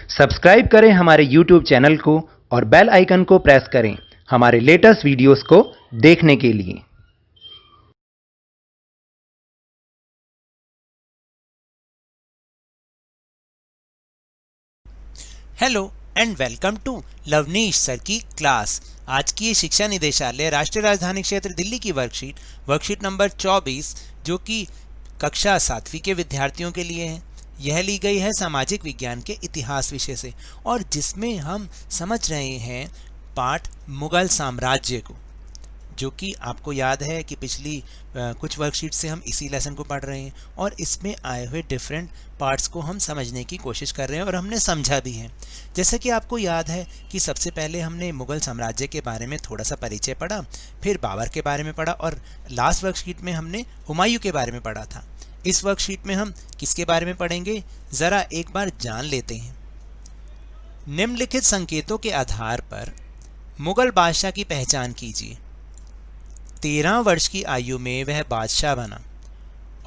Subscribe करें हमारे YouTube channel को और बेल आइकन को प्रेस करें हमारे लेटेस्ट वीडियोस को देखने के लिए। Hello and welcome to Lovneesh sir की क्लास। आज की ये शिक्षा निदेशालय राष्ट्रीय राजधानी क्षेत्र दिल्ली की वर्कशीट नंबर 24 जो कि कक्षा 7वीं के विद्यार्थियों के लिए है। यह ली गई है सामाजिक विज्ञान के इतिहास विषय से और जिसमें हम समझ रहे हैं पाठ मुगल साम्राज्य को, जो कि आपको याद है कि पिछली कुछ वर्कशीट से हम इसी लेसन को पढ़ रहे हैं और इसमें आए हुए डिफरेंट पार्ट्स को हम समझने की कोशिश कर रहे हैं और हमने समझा भी है। जैसे कि आपको याद है कि सबसे पहले हमने मुगल साम्राज्य के बारे में थोड़ा सा परिचय पढ़ा, फिर बाबर के बारे में पढ़ा और लास्ट वर्कशीट में हमने हुमायूं के बारे में पढ़ा था। इस वर्कशीट में हम किसके बारे में पढ़ेंगे, ज़रा एक बार जान लेते हैं। निम्नलिखित संकेतों के आधार पर मुगल बादशाह की पहचान कीजिए। 13 वर्ष की आयु में वह बादशाह बना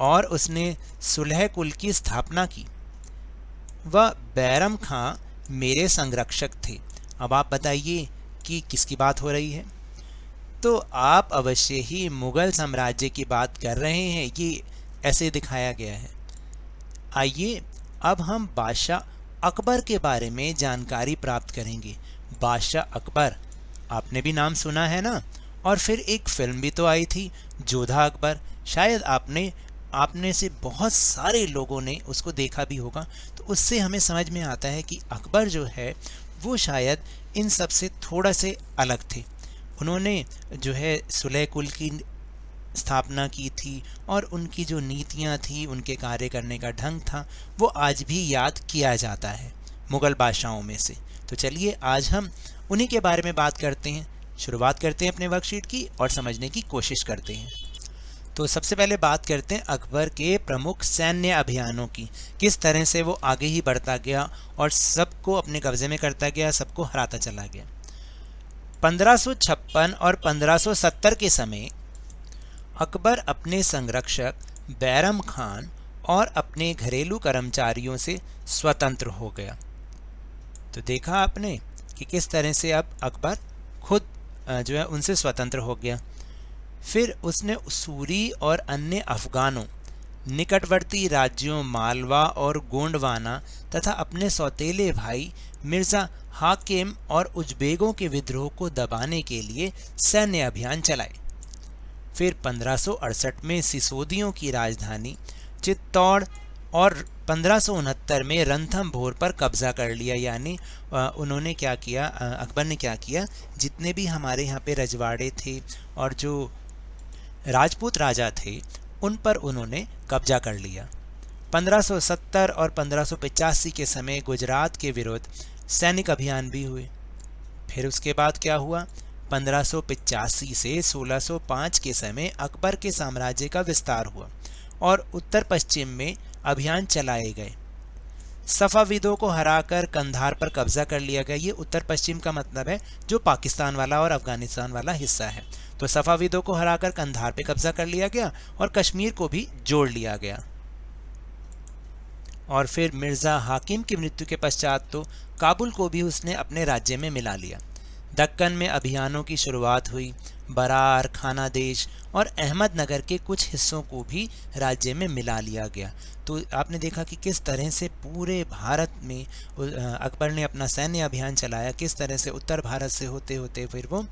और उसने सुलह कुल की स्थापना की। वह बैरम खां मेरे संरक्षक थे। अब आप बताइए कि किसकी बात हो रही है। तो आप अवश्य ही मुगल साम्राज्य की बात कर रहे हैं, ये ऐसे दिखाया गया है। आइए अब हम बादशाह अकबर के बारे में जानकारी प्राप्त करेंगे। बादशाह अकबर, आपने भी नाम सुना है ना, और फिर एक फिल्म भी तो आई थी जोधा अकबर, शायद आपने से बहुत सारे लोगों ने उसको देखा भी होगा। तो उससे हमें समझ में आता है कि अकबर जो है वो शायद इन सब से थोड़ा से अलग थे। उन्होंने जो है सुलह कुल की स्थापना की थी और उनकी जो नीतियां थी, उनके कार्य करने का ढंग था, वो आज भी याद किया जाता है मुगल बादशाहों में से। तो चलिए आज हम उन्हीं के बारे में बात करते हैं। शुरुआत करते हैं अपने वर्कशीट की और समझने की कोशिश करते हैं। तो सबसे पहले बात करते हैं अकबर के प्रमुख सैन्य अभियानों की, किस तरह से वो आगे ही बढ़ता गया और सबको अपने कब्जे में करता गया, सबको हराता चला गया। 1556 और 1570 के समय अकबर अपने संरक्षक बैरम खान और अपने घरेलू कर्मचारियों से स्वतंत्र हो गया। तो देखा आपने कि किस तरह से अब अकबर खुद जो है उनसे स्वतंत्र हो गया। फिर उसने सूरी और अन्य अफगानों, निकटवर्ती राज्यों मालवा और गोंडवाना तथा अपने सौतेले भाई मिर्ज़ा हाकिम और उज्बेगों के विद्रोह को दबाने के लिए सैन्य अभियान चलाए। फिर 1568 में सिसोदियों की राजधानी चित्तौड़ और 1569 में रणथंभोर पर कब्जा कर लिया। यानी उन्होंने क्या किया, अकबर ने क्या किया, जितने भी हमारे यहाँ पे रजवाड़े थे और जो राजपूत राजा थे उन पर उन्होंने कब्जा कर लिया। 1570 और 1585 के समय गुजरात के विरुद्ध सैनिक अभियान भी हुए। फिर उसके बाद क्या हुआ, 1585 से 1605 के समय अकबर के साम्राज्य का विस्तार हुआ और उत्तर पश्चिम में अभियान चलाए गए। सफ़ाविदों को हराकर कंधार पर कब्जा कर लिया गया। ये उत्तर पश्चिम का मतलब है जो पाकिस्तान वाला और अफगानिस्तान वाला हिस्सा है। तो सफ़ाविदों को हराकर कंधार पे कब्जा कर लिया गया और कश्मीर को भी जोड़ लिया गया। और फिर मिर्ज़ा हाकिम की मृत्यु के पश्चात तो काबुल को भी उसने अपने राज्य में मिला लिया। दक्कन में अभियानों की शुरुआत हुई। बरार, खानादेश और अहमदनगर के कुछ हिस्सों को भी राज्य में मिला लिया गया। तो आपने देखा कि किस तरह से पूरे भारत में अकबर ने अपना सैन्य अभियान चलाया, किस तरह से उत्तर भारत से होते होते फिर वो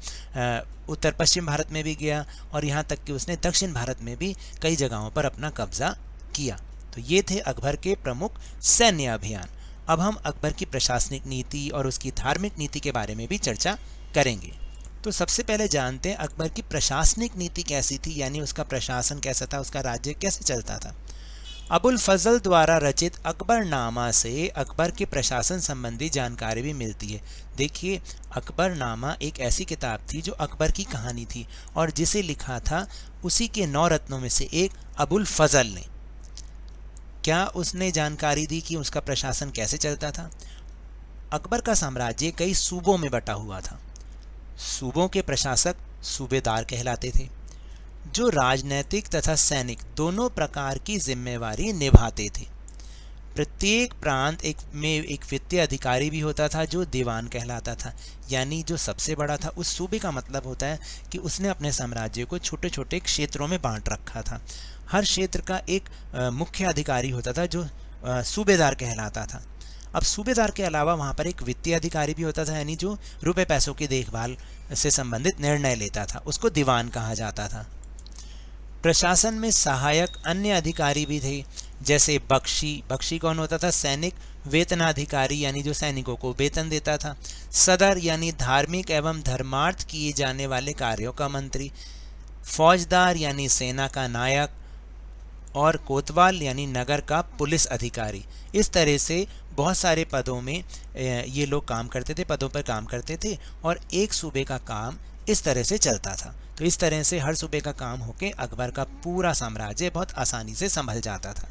उत्तर पश्चिम भारत में भी गया और यहाँ तक कि उसने दक्षिण भारत में भी कई जगहों पर अपना कब्जा किया। तो ये थे अकबर के प्रमुख सैन्य अभियान। अब हम अकबर की प्रशासनिक नीति और उसकी धार्मिक नीति के बारे में भी चर्चा करेंगे। तो सबसे पहले जानते हैं अकबर की प्रशासनिक नीति कैसी थी, यानी उसका प्रशासन कैसा था, उसका राज्य कैसे चलता था। अबुल फजल द्वारा रचित अकबरनामा से अकबर के प्रशासन संबंधी जानकारी भी मिलती है। देखिए, अकबरनामा एक ऐसी किताब थी जो अकबर की कहानी थी और जिसे लिखा था उसी के 9 रत्नों में से एक अबुल फजल ने। क्या उसने जानकारी दी कि उसका प्रशासन कैसे चलता था। अकबर का साम्राज्य कई सूबों में बटा हुआ था। सूबों के प्रशासक सूबेदार कहलाते थे, जो राजनैतिक तथा सैनिक दोनों प्रकार की जिम्मेवारी निभाते थे। प्रत्येक प्रांत में एक वित्तीय अधिकारी भी होता था जो दीवान कहलाता था, यानी जो सबसे बड़ा था उस सूबे का मतलब होता है कि उसने अपने साम्राज्य को छोटे छोटे क्षेत्रों में बांट रखा था। हर क्षेत्र का एक मुख्य अधिकारी होता था जो सूबेदार कहलाता था। अब सूबेदार के अलावा वहाँ पर एक वित्तीय अधिकारी भी होता था, यानी जो रुपए पैसों की देखभाल से संबंधित निर्णय लेता था, उसको दीवान कहा जाता था। प्रशासन में सहायक अन्य अधिकारी भी थे, जैसे बख्शी कौन होता था? सैनिक वेतनाधिकारी, यानी जो सैनिकों को वेतन देता था। सदर यानी धार्मिक एवं धर्मार्थ किए जाने वाले कार्यों का मंत्री। फौजदार यानी सेना का नायक। और कोतवाल यानी नगर का पुलिस अधिकारी। इस तरह से बहुत सारे पदों में ये लोग काम करते थे, पदों पर काम करते थे, और एक सूबे का काम इस तरह से चलता था। तो इस तरह से हर सूबे का काम होके अकबर का पूरा साम्राज्य बहुत आसानी से संभल जाता था।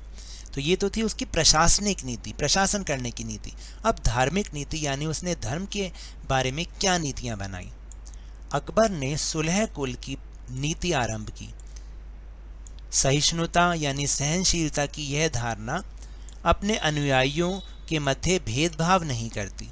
तो ये तो थी उसकी प्रशासनिक नीति, प्रशासन करने की नीति। अब धार्मिक नीति, यानी उसने धर्म के बारे में क्या नीतियां बनाई। अकबर ने सुलह कुल की नीति आरंभ की। सहिष्णुता यानी सहनशीलता की यह धारणा अपने अनुयायियों के मध्य भेदभाव नहीं करती।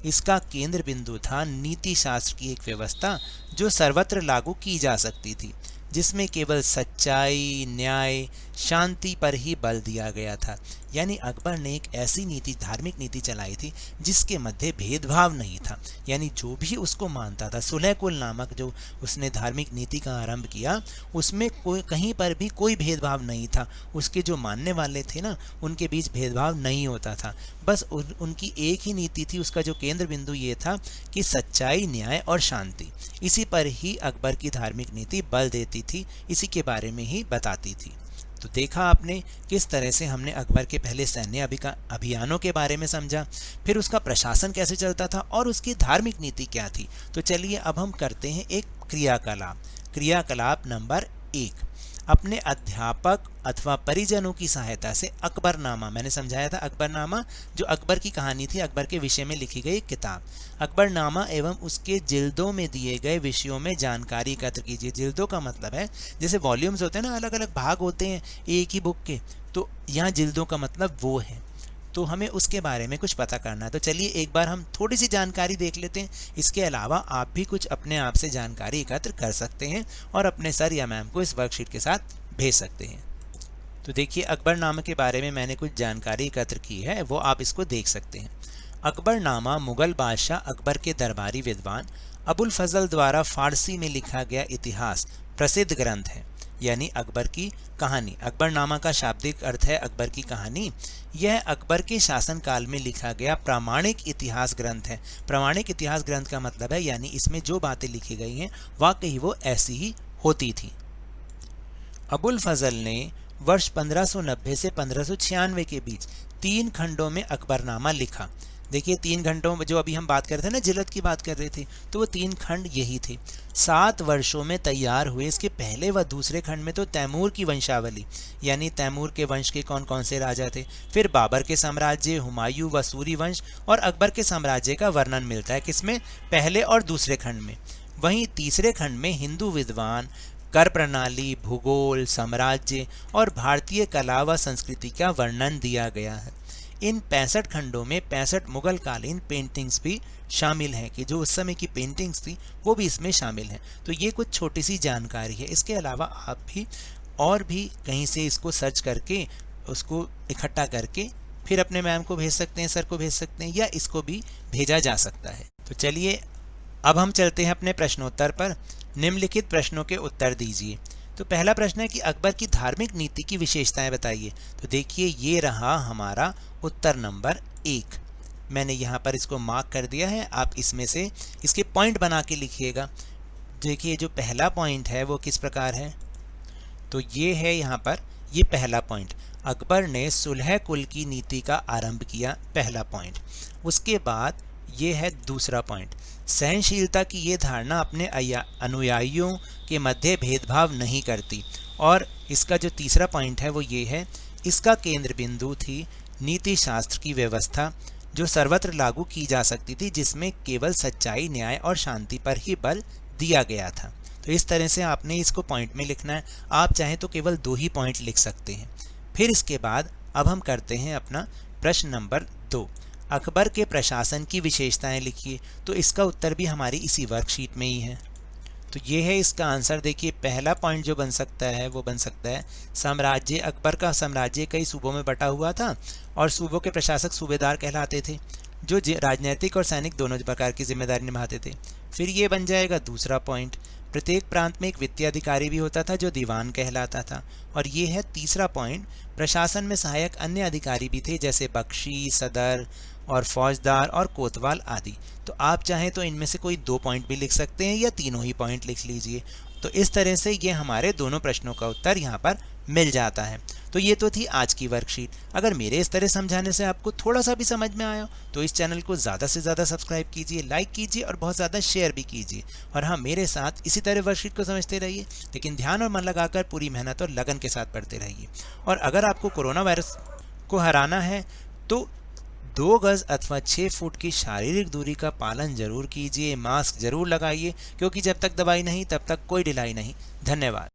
इसका केंद्र बिंदु था नीति शास्त्र की एक व्यवस्था जो सर्वत्र लागू की जा सकती थी, जिसमें केवल सच्चाई, न्याय, शांति पर ही बल दिया गया था। यानी अकबर ने एक ऐसी नीति, धार्मिक नीति चलाई थी जिसके मध्य भेदभाव नहीं था। यानी जो भी उसको मानता था, सुलह कुल नामक जो उसने धार्मिक नीति का आरंभ किया, उसमें कहीं पर भी कोई भेदभाव नहीं था। उसके जो मानने वाले थे ना, उनके बीच भेदभाव नहीं होता था। बस उनकी एक ही नीति थी, उसका जो केंद्र बिंदु ये था कि सच्चाई, न्याय और शांति। इसी पर ही अकबर की धार्मिक नीति बल देती थी, इसी के बारे में ही बताती थी। तो देखा आपने किस तरह से हमने अकबर के पहले सैन्य अभियानों के बारे में समझा, फिर उसका प्रशासन कैसे चलता था और उसकी धार्मिक नीति क्या थी। तो चलिए अब हम करते हैं एक क्रियाकलाप नंबर 1। अपने अध्यापक अथवा परिजनों की सहायता से अकबरनामा, मैंने समझाया था अकबरनामा जो अकबर की कहानी थी, अकबर के विषय में लिखी गई किताब। अकबरनामा एवं उसके जिल्दों में दिए गए विषयों में जानकारी एकत्र कीजिए। जिल्दों का मतलब है जैसे वॉल्यूम्स होते हैं ना, अलग अलग भाग होते हैं एक ही बुक के, तो यहाँ जिल्दों का मतलब वो है। तो हमें उसके बारे में कुछ पता करना है। तो चलिए एक बार हम थोड़ी सी जानकारी देख लेते हैं। इसके अलावा आप भी कुछ अपने आप से जानकारी एकत्र कर सकते हैं और अपने सर या मैम को इस वर्कशीट के साथ भेज सकते हैं। तो देखिए अकबरनामा के बारे में मैंने कुछ जानकारी एकत्र की है, वो आप इसको देख सकते हैं। अकबरनामा मुगल बादशाह अकबर के दरबारी विद्वान अबुल फजल द्वारा फारसी में लिखा गया इतिहास प्रसिद्ध ग्रंथ है, यानी अकबर की कहानी। अकबरनामा का शाब्दिक अर्थ है अकबर की कहानी। यह अकबर के शासनकाल में लिखा गया प्रामाणिक इतिहास ग्रंथ है। प्रामाणिक इतिहास ग्रंथ का मतलब है यानी इसमें जो बातें लिखी गई हैं वाकई वो ऐसी ही होती थी। अबुल फजल ने वर्ष 1590 से 1596 के बीच 3 खंडों में अकबरनामा लिखा। देखिए 3 घंटों में जो अभी हम बात कर रहे थे ना, जिल्द की बात कर रहे थे, तो वो 3 खंड यही थे। 7 वर्षों में तैयार हुए। इसके पहले व दूसरे खंड में तो तैमूर की वंशावली, यानी तैमूर के वंश के कौन कौन से राजा थे, फिर बाबर के साम्राज्य, हुमायूं व सूरी वंश और अकबर के साम्राज्य का वर्णन मिलता है। किसमें? पहले और दूसरे खंड में। वहीं तीसरे खंड में हिंदू विद्वान, कर प्रणाली, भूगोल, साम्राज्य और भारतीय कला व संस्कृति का वर्णन दिया गया है। इन 65 खंडों में 65 मुगल कालीन पेंटिंग्स भी शामिल हैं, कि जो उस समय की पेंटिंग्स थी वो भी इसमें शामिल हैं। तो ये कुछ छोटी सी जानकारी है। इसके अलावा आप भी और भी कहीं से इसको सर्च करके उसको इकट्ठा करके फिर अपने मैम को भेज सकते हैं, सर को भेज सकते हैं, या इसको भी भेजा जा सकता है। तो चलिए अब हम चलते हैं अपने प्रश्नोत्तर पर। निम्नलिखित प्रश्नों के उत्तर दीजिए। तो पहला प्रश्न है कि अकबर की धार्मिक नीति की विशेषताएं बताइए। तो देखिए ये रहा हमारा उत्तर नंबर 1। मैंने यहाँ पर इसको मार्क कर दिया है, आप इसमें से इसके पॉइंट बना के लिखिएगा। देखिए जो पहला पॉइंट है वो किस प्रकार है, तो ये है यहाँ पर, ये पहला पॉइंट, अकबर ने सुलह कुल की नीति का आरंभ किया, पहला पॉइंट। उसके बाद ये है दूसरा पॉइंट, सहनशीलता की ये धारणा अपने अनुयायियों के मध्य भेदभाव नहीं करती। और इसका जो तीसरा पॉइंट है वो ये है, इसका केंद्र बिंदु थी नीति शास्त्र की व्यवस्था जो सर्वत्र लागू की जा सकती थी, जिसमें केवल सच्चाई, न्याय और शांति पर ही बल दिया गया था। तो इस तरह से आपने इसको पॉइंट में लिखना है। आप चाहें तो केवल 2 ही पॉइंट लिख सकते हैं। फिर इसके बाद अब हम करते हैं अपना प्रश्न नंबर 2, अकबर के प्रशासन की विशेषताएं लिखिए। तो इसका उत्तर भी हमारी इसी वर्कशीट में ही है। तो ये है इसका आंसर। देखिए पहला पॉइंट जो बन सकता है वो बन सकता है साम्राज्य, अकबर का साम्राज्य कई सूबों में बटा हुआ था और सूबों के प्रशासक सूबेदार कहलाते थे, जो राजनीतिक और सैनिक दोनों प्रकार की जिम्मेदारी निभाते थे। फिर ये बन जाएगा दूसरा पॉइंट, प्रत्येक प्रांत में एक वित्तीय अधिकारी भी होता था जो दीवान कहलाता था। और ये है तीसरा पॉइंट, प्रशासन में सहायक अन्य अधिकारी भी थे जैसे बख्शी, सदर और फौजदार और कोतवाल आदि। तो आप चाहें तो इनमें से कोई 2 पॉइंट भी लिख सकते हैं या तीनों ही पॉइंट लिख लीजिए। तो इस तरह से ये हमारे दोनों प्रश्नों का उत्तर यहाँ पर मिल जाता है। तो ये तो थी आज की वर्कशीट। अगर मेरे इस तरह समझाने से आपको थोड़ा सा भी समझ में आया तो इस चैनल को ज़्यादा से ज़्यादा सब्सक्राइब कीजिए, लाइक कीजिए और बहुत ज़्यादा शेयर भी कीजिए। और हाँ, मेरे साथ इसी तरह वर्कशीट को समझते रहिए, लेकिन ध्यान और मन लगाकर पूरी मेहनत और लगन के साथ पढ़ते रहिए। और अगर आपको कोरोना वायरस को हराना है तो 2 गज अथवा 6 फुट की शारीरिक दूरी का पालन जरूर कीजिए, मास्क जरूर लगाइए, क्योंकि जब तक दवाई नहीं तब तक कोई ढिलाई नहीं। धन्यवाद।